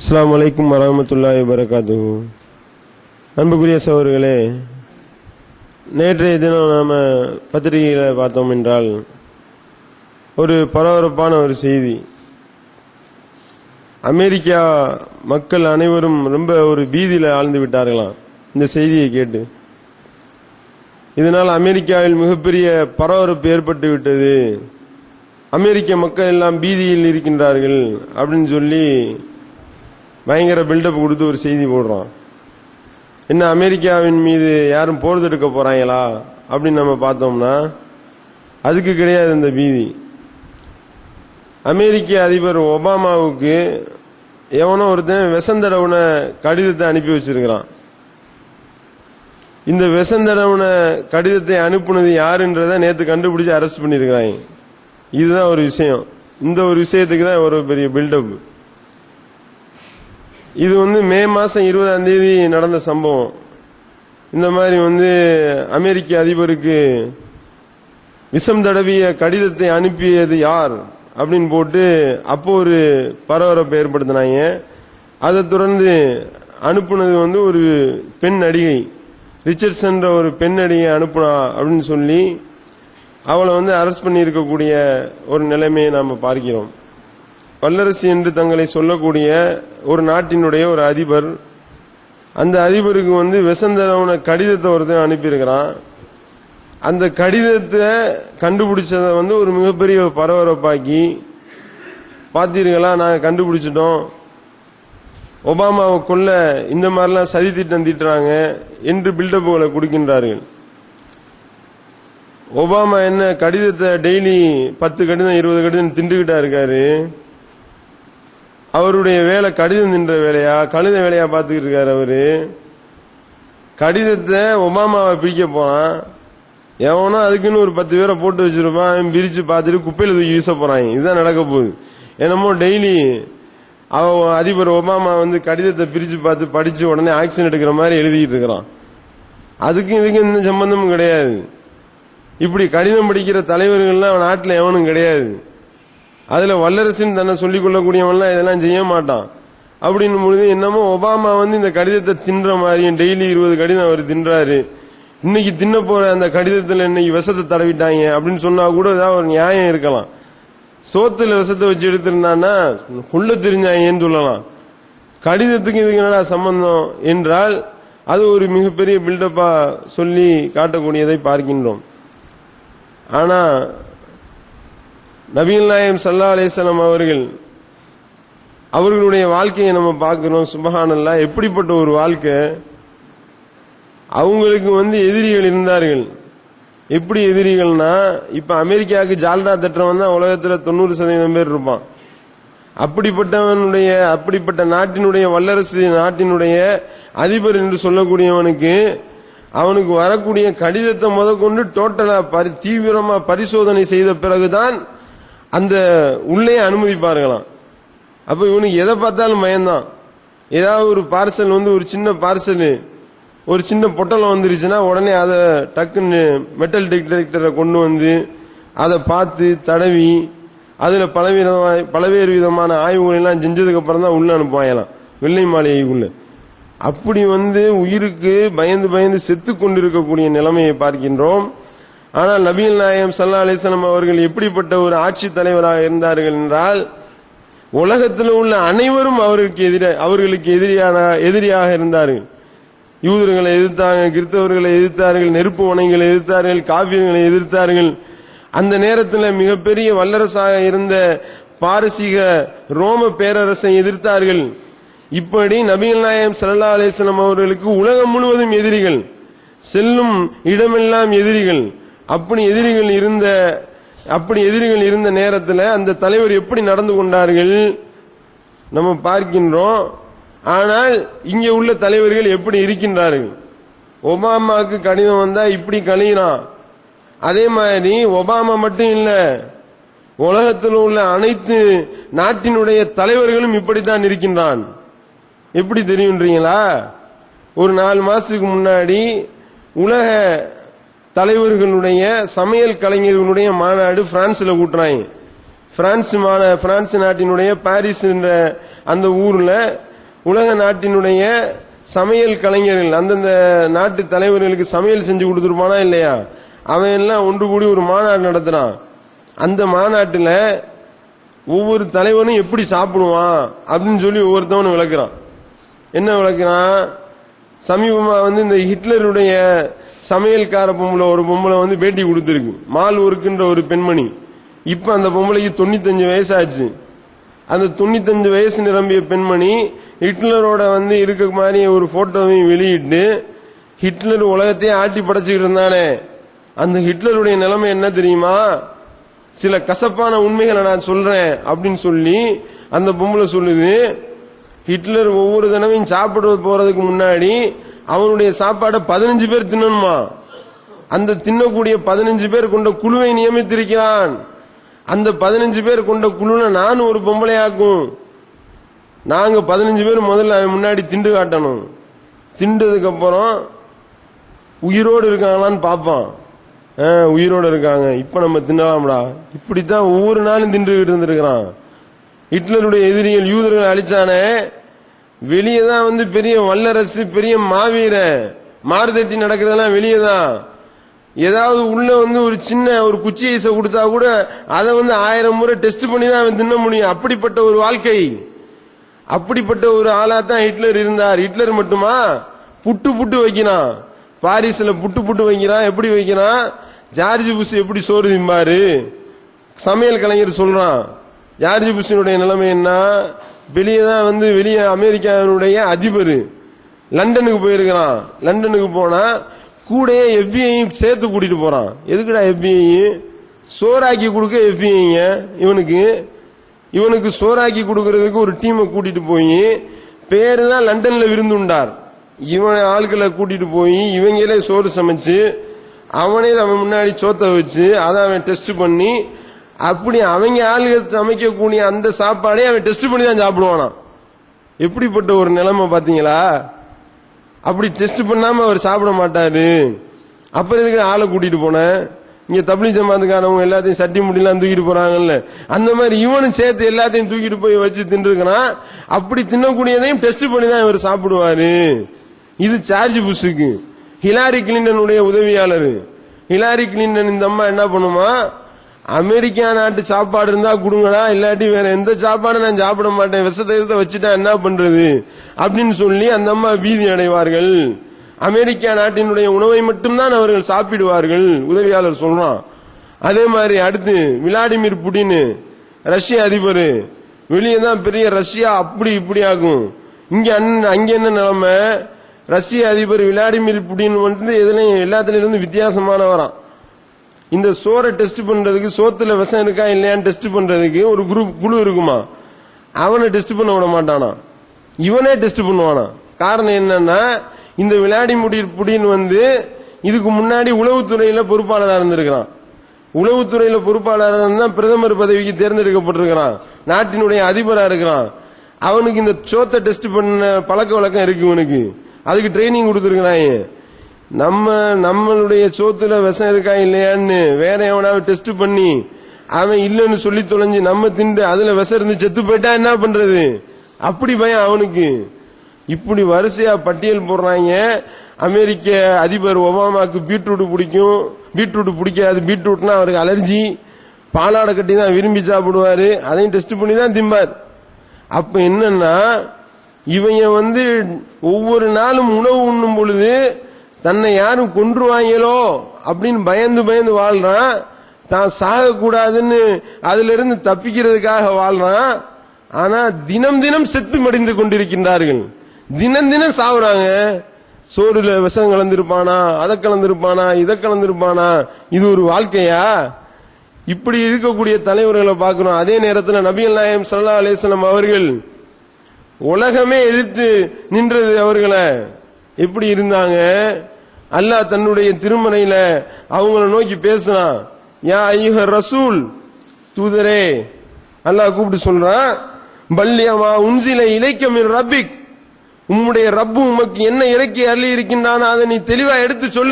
அஸ்ஸலாமு அலைக்கும் வரஹ்மத்துல்லாஹி வபரகாத்துஹு. அன்புக்குரிய சகோதரர்களே, நேற்றைய தினம் நாம பத்திரிகையில பார்த்தோம் என்றால் ஒரு பரபரப்பான ஒரு செய்தி. அமெரிக்கா மக்கள் அனைவரும் ரொம்ப ஒரு பீதியில ஆழ்ந்து விட்டார்களாம் இந்த செய்தியை கேட்டு. இதனால் அமெரிக்காவில் மிகப்பெரிய பரபரப்பு ஏற்பட்டு விட்டது, அமெரிக்க மக்கள் எல்லாம் பீதியில் இருக்கின்றார்கள் அப்படின்னு சொல்லி பயங்கர பில்டப் கொடுத்து ஒரு செய்தி போடுறான். என்ன, அமெரிக்காவின் மீது யாரும் போர் தொடுக்க போறாங்களா அப்படின்னு நம்ம பார்த்தோம்னா அதுக்கு கிடையாது இந்த பீதி. அமெரிக்க அதிபர் ஒபாமாவுக்கு எவனோ ஒருத்தன் விஷந்தடவுன கடிதத்தை அனுப்பி வச்சிருக்கிறான். இந்த விஷந்தடவுன கடிதத்தை அனுப்புனது யாருன்றத நேற்று கண்டுபிடிச்சு அரெஸ்ட் பண்ணிருக்கிறாங்க. இதுதான் ஒரு விஷயம். இந்த ஒரு விஷயத்துக்கு தான் ஒரு பெரிய பில்டப். இது மே மாசம் 20ஆம் தேதி நடந்த சம்பவம். இந்த மாதிரி அமெரிக்க அதிபருக்கு விஷம் தடவிய கடிதத்தை அனுப்பியது யார் அப்படின்னு போட்டு அப்போ ஒரு பரபரப்பை ஏற்படுத்தினாங்க. அதை தொடர்ந்து அனுப்புனது ஒரு பெண் நடிகை, ரிச்சர்ட்சன் ஒரு பெண் நடிகை அனுப்புனா அப்படின்னு சொல்லி அவளை அரெஸ்ட் பண்ணி இருக்கக்கூடிய ஒரு நிலைமையை நாம பார்க்கிறோம். வல்லரசு என்று தங்களை சொல்லக்கூடிய ஒரு நாட்டினுடைய ஒரு அதிபர், அந்த அதிபருக்கு விஷந்தரவன கடிதத்தை ஒருத்தன் அனுப்பியிருக்கிறான். அந்த கடிதத்தை கண்டுபிடிச்சத ஒரு மிகப்பெரிய பரபரப்பாக்கி, பார்த்தீர்களா நாங்க கண்டுபிடிச்சிட்டோம், ஒபாமாவை கொல்ல இந்த மாதிரிலாம் சதி திட்டம் தீட்டுறாங்க என்று பில்டப்புகளை கொடுக்கின்றார்கள். ஒபாமா என்ன கடிதத்தை டெய்லி 10 கடிதம் 20 கடிதம் திண்டுகிட்டா இருக்காரு. அவருடைய வேலை கடிதம் தின்ற வேலையா, கழுத வேலையா பார்த்துக்கிட்டு இருக்காரு. அவரு கடிதத்தை ஒபாமாவை பிடிக்க போனான், எவனோ அதுக்குன்னு ஒரு 10 பேரை போட்டு வச்சிருப்பான், பிரிச்சு பார்த்துட்டு குப்பையில தூக்கி வீச போறாங்க. இதுதான் நடக்க போகுது. என்னமோ டெய்லி அதிபர் ஒபாமா கடிதத்தை பிரிச்சு பார்த்து படிச்சு உடனே ஆக்ஷன் எடுக்கிற மாதிரி எழுதிட்டு இருக்கிறான். அதுக்கும் இதுக்கும் எந்த சம்பந்தமும் கிடையாது. இப்படி கடிதம் படிக்கிற தலைவர்கள்லாம் நாட்டில் எவனும் கிடையாது. அதுல வல்லரசுன்னு தன்னை சொல்லிக் கொள்ளக்கூடியவன்லாம் இதெல்லாம் செய்ய மாட்டான். அப்படின்னு பொழுது என்னமோ ஒபாமா இந்த கடிதத்தை தின்ற மாதிரியும் டெய்லி 20 கடிதம் அவர் தின்றாரு, இன்னைக்கு தின்ன போற அந்த கடிதத்துல இன்னைக்கு விஷத்தை தடவிட்டாங்க அப்படின்னு சொன்னா கூட ஏதாவது ஒரு நியாயம் இருக்கலாம். சோத்துல விஷத்தை வச்சு எடுத்திருந்தான்னா கொள்ள தெரிஞ்சாங்கன்னு சொல்லலாம். கடிதத்துக்கு இதுக்கு என்னடா சம்பந்தம் என்றால் அது ஒரு மிகப்பெரிய பில்டப்பா சொல்லி காட்டக்கூடியதை பார்க்கின்றோம். ஆனா நபிகள் நாயகம் ஸல்லல்லாஹு அலைஹி வஸல்லம் அவர்களுடைய வாழ்க்கையை நம்ம பார்க்கிறோம். சுப்ஹானல்லாஹ், எப்படிப்பட்ட ஒரு வாழ்க்கை. அவங்களுக்கு எதிரிகள் இருந்தார்கள். எப்படி எதிரிகள்னா, இப்ப அமெரிக்காவுக்கு ஜால்ரா தட்டுறவன் தான் உலகத்துல 90% பேர் இருப்பான். அப்படிப்பட்ட நாட்டினுடைய வல்லரசு நாட்டினுடைய அதிபர் என்று சொல்லக்கூடியவனுக்கு அவனுக்கு வரக்கூடிய கடிதத்தை முதற்கொண்டு டோட்டலா தீவிரமா பரிசோதனை செய்த பிறகுதான் அந்த உள்ளே அனுமதிப்பார்களாம். அப்ப இவனுக்கு எதை பார்த்தாலும் பயம்தான். ஏதாவது ஒரு பார்சல் ஒரு சின்ன பார்சல், ஒரு சின்ன பொட்டலம் வந்துருச்சுன்னா உடனே அதை டக்குன்னு மெட்டல் டிடெக்டரை கொண்டு அதை பார்த்து தடவி அதுல பலவேறு விதமான ஆய்வுகள் எல்லாம் செஞ்சதுக்கு அப்புறம் தான் உள்ள அனுப்புவாங்களாம் வெள்ளை மாளிகைக்குள்ள. அப்படி உயிருக்கு பயந்து பயந்து செத்து கொண்டிருக்கக்கூடிய நிலைமையை பார்க்கின்றோம். ஆனால் நபிகள் நாயகம் ஸல்லல்லாஹு அலைஹி வஸல்லம் அவர்கள் எப்படிப்பட்ட ஒரு ஆட்சி தலைவராக இருந்தார்கள் என்றால், உலகத்தில் உள்ள அனைவரும் அவர்களுக்கு எதிரியாக இருந்தார்கள். யூதர்களை எதிர்த்தாங்க, கிறிஸ்தவர்களை எதிர்த்தார்கள், நெருப்பு வனைகளை எதிர்த்தார்கள், காபிர்களை எதிர்த்தார்கள். அந்த நேரத்தில் மிகப்பெரிய வல்லரசாக இருந்த பாரசீக ரோம பேரரசை எதிர்த்தார்கள். இப்படி நபிகள் நாயகம் ஸல்லல்லாஹு அலைஹி வஸல்லம் அவர்களுக்கு உலகம் முழுவதும் எதிரிகள், செல்லும் இடமெல்லாம் எதிரிகள். அப்படி எதிரிகள் இருந்த நேரத்தில் அந்த தலைவர் எப்படி நடந்து கொண்டார்கள் நம்ம பார்க்கின்றோம். ஆனால் இங்கே உள்ள தலைவர்கள் எப்படி இருக்கின்றார்கள். ஒபாமாவுக்கு கடிதம் வந்தா இப்படி கழிகிறான். அதே மாதிரி ஒபாமா மட்டும் இல்ல, உலகத்தில் உள்ள அனைத்து நாட்டினுடைய தலைவர்களும் இப்படித்தான் இருக்கின்றான். எப்படி தெரியுன்றீங்களா? ஒரு 4 மாசத்துக்கு முன்னாடி உலக தலைவர்களுடைய சமையல் கலைஞர்களுடைய மாநாடு பிரான்ஸ்ல கூட்டுறாங்க. பிரான்ஸ் நாட்டினுடைய பாரிஸ் என்ற அந்த ஊர்ல உலக நாட்டினுடைய சமையல் கலைஞர்கள் அந்தந்த நாட்டு தலைவர்களுக்கு சமையல் செஞ்சு கொடுத்துருப்பானா இல்லையா, அவன் எல்லாம் ஒன்று கூடி ஒரு மாநாடு நடத்துறான். அந்த மாநாட்டில் ஒவ்வொரு தலைவனும் எப்படி சாப்பிடுவான் அப்படின்னு சொல்லி ஒவ்வொருத்தவனும் விளக்குறான். என்ன விளக்குறான்? சமீபமா இந்த ஹிட்லருடைய சமையல்கார பொம்பளை ஒரு பொம்பளை பேட்டி கொடுத்திருக்கு. மால் ஒர்க்குன்ற ஒரு பெண்மணி. இப்ப அந்த பொம்பளைக்கு 95 வயசாச்சு. அந்த 95 வயசு நிரம்பிய பெண்மணி ஹிட்லரோட இருக்க மாதிரி ஒரு போட்டோவையும் வெளியிட்டு ஹிட்லர் உலகத்தையே ஆட்டி படைச்சுக்கிட்டு இருந்தானே, அந்த ஹிட்லருடைய நிலைமை என்ன தெரியுமா, சில கசப்பான உண்மைகளை நான் சொல்றேன் அப்படின்னு சொல்லி அந்த பொம்பளை சொல்லுது. ஹிட்லர் ஒவ்வொரு தடவையும் சாப்பிட போறதுக்கு முன்னாடி அவனுடைய சாப்பாடை 15 பேர் தின்னணுமா. அந்த தின்னக்கூடிய 15 பேர் கொண்ட குழுவை நியமித்திருக்கிறான். அந்த 15 பேர் கொண்ட குழுல நான் ஒரு பொம்பளையாக்கும். நாங்க 15 பேர் முதல்ல அவன் முன்னாடி திண்டு காட்டணும். திண்டதுக்கு அப்புறம் உயிரோடு இருக்காங்களான்னு பாப்பான். உயிரோடு இருக்காங்க, இப்ப நம்ம தின்னலாம்டா. இப்படித்தான் ஒவ்வொரு நாளும் தின்றுகிட்டு இருந்திருக்கிறான். ஹிட்லருடைய எதிரிகள் யூதர்கள் அழிச்சானே, வெளியே தான் பெரிய வல்லரசு, பெரிய மாவீரன், மார்தட்டி நடக்கிறதெல்லாம் வெளியே தான். ஏதாவது உள்ள ஒரு சின்ன ஒரு குச்சி ஐச கொடுத்தா கூட அதை 1000 முறை டெஸ்ட் பண்ணி தான் அவன் தின்ன முடியும். அப்படிப்பட்ட ஒரு வாழ்க்கை, அப்படிப்பட்ட ஒரு ஆளா தான் ஹிட்லர் இருந்தார். ஹிட்லர் மட்டுமா, புட்டு புட்டு வைக்கிறான். பாரிஸ்ல புட்டு புட்டு வைக்கிறான். எப்படி வைக்கிறான்? ஜார்ஜ் புஷ் எப்படி சோறு திம்பாரு, சமையல் கலைஞர் சொல்றான். ஜார்ஜ் புஷினுடைய நிலைமை என்ன, வெளியே தான் வெளியே அமெரிக்காவினுடைய அதிபர் லண்டனுக்கு போயிருக்கிறான். லண்டனுக்கு போனா கூட FBI சேர்த்து கூட்டிட்டு போறான். எதுக்குடா FBI? சோறாக்கி கொடுக்க FBI இவனுக்கு சோறாக்கி கொடுக்கறதுக்கு ஒரு டீமை கூட்டிட்டு போய், பேரு தான் லண்டன்ல விருந்துண்டார். இவன் ஆட்களை கூட்டிட்டு போய் இவங்களே சோறு சமைச்சு அவனே அவன் முன்னாடி சோத்த வச்சு அதை அவன் டெஸ்ட் பண்ணி, அப்படி அவங்க ஆளுகள் சமைக்கக்கூடிய அந்த சாப்பாடே அவன் டெஸ்ட் பண்ணி தான் சாப்பிடுவானா. எப்படிப்பட்ட ஒரு நிலைமை பாத்தீங்களா? அப்படி டெஸ்ட் பண்ணாம அவர் சாப்பிட மாட்டாரு. அப்புறம் இதுக்கு ஆளை கூட்டிட்டு போன, இங்க தப்லீக் ஜமாத்துக்காரவங்க எல்லாத்தையும் சட்டி முடியெல்லாம் தூக்கிட்டு போறாங்கல்ல, அந்த மாதிரி இவனும் சேர்த்து எல்லாத்தையும் தூக்கிட்டு போய் வச்சு தின்றுக்கிறான். அப்படி தின்னக்கூடியதையும் டெஸ்ட் பண்ணி தான் இவர் சாப்பிடுவாரு. இது ஜார்ஜ் புஷுக்கு. ஹிலாரி கிளின்டனுடைய உதவியாளர். ஹிலாரி கிளின்டன் இந்த அம்மா என்ன பண்ணுமா, அமெரிக்கா நாட்டு சாப்பாடு இருந்தா கொடுங்கடா, இல்லாட்டி வேற எந்த சாப்பாடு நான் சாப்பிட மாட்டேன், விஷத்தை வச்சுட்டா என்ன பண்றது அப்படின்னு சொல்லி அந்த அம்மா பீதி அடைவார்கள். அமெரிக்கா நாட்டினுடைய உணவை மட்டும்தான் அவர்கள் சாப்பிடுவார்கள், உதவியாளர் சொல்றான். அதே மாதிரி அடுத்து விளாடிமிர் புடின், ரஷ்ய அதிபர். வெளியே தான் பெரிய ரஷ்யா அப்படி இப்படி ஆகும். அங்க என்ன நிலைமை, ரஷ்ய அதிபர் விளாடிமிர் புடின் இதுலயும் எல்லாத்தில இருந்து வித்தியாசமானவரான். இந்த சோரை டெஸ்ட் பண்றதுக்கு, சோத்துல விஷம் இருக்கா இல்லையான்னு டெஸ்ட் பண்றதுக்கு ஒரு குழு இருக்குமா, அவனை டெஸ்ட் பண்ண விட மாட்டானா, இவனே டெஸ்ட் பண்ணுவானா. காரணம் என்னன்னா, இந்த விளாடிமிர் புடின் இதுக்கு முன்னாடி உளவுத்துறையில பொறுப்பாளராக இருந்திருக்கிறான். உளவுத்துறையில பொறுப்பாளராக இருந்தா பிரதமர் பதவிக்கு தேர்ந்தெடுக்கப்பட்டிருக்கிறான். நாட்டினுடைய அதிபரா இருக்கிறான். அவனுக்கு இந்த சோத்தை டெஸ்ட் பண்ண பழக்க வழக்கம் இருக்கு. இவனுக்கு அதுக்கு ட்ரைனிங் கொடுத்திருக்கிறான். நம்மளுடைய சோத்துல விஷம் இருக்கா இல்லையான்னு வேற எவனாவது டெஸ்ட் பண்ணி அவன் இல்லன்னு சொல்லி தொலைஞ்சு நம்ம திண்டு அதுல விஷம் இருந்து செத்து போயிட்டா என்ன பண்றது, அப்படி பயம் அவனுக்கு. இப்படி வரிசையா பட்டியல் போடுறாங்க. அமெரிக்க அதிபர் ஒபாமாக்கு பீட்ரூட் பிடிக்கும், பீட்ரூட் பிடிக்காது, பீட்ரூட்னா அவருக்கு அலர்ஜி, பாலாடை கட்டி தான் விரும்பி சாப்பிடுவாரு, அதையும் டெஸ்ட் பண்ணி தான் திம்பார். அப்ப என்னன்னா, இவங்க ஒவ்வொரு நாளும் உணவு உண்ணும் பொழுது தன்னை யாரும் கொன்றுவாங்களோ அப்படின்னு பயந்து பயந்து வாழ்றான். தான் சாகக்கூடாதுன்னு அதுல இருந்து தப்பிக்கிறதுக்காக வாழ்றான். ஆனா தினம் தினம் செத்து மடிந்து கொண்டிருக்கின்றார்கள். தினம் தினம் சாவுறாங்க. சோறுல விஷம் கலந்திருப்பானா, அதை கலந்திருப்பானா, இதை கலந்திருப்பானா, இது ஒரு வாழ்க்கையா? இப்படி இருக்கக்கூடிய தலைவர்களை பார்க்கிறோம். அதே நேரத்தில் நபிகள் நாயகம் ஸல்லல்லாஹு அலைஹி வஸல்லம் அவர்கள் உலகமே எதிர்த்து நின்றது. அவர்களை எப்படி இருந்தாங்க, அல்லாஹ் தன்னுடைய திருமறையில அவங்கள நோக்கி பேசினான். யா அய்யுஹ ரசூல், தூதரே, அல்லாஹ் கூப்பிட்டு சொல்றான், பல்லியமா உன்சில இலைக்க மின் ரப்பிக், உம்முடைய ரப்பு உமக்கு என்ன இறக்கி அள்ளி இருக்கின்றான் அதை நீ தெளிவா எடுத்து சொல்லு.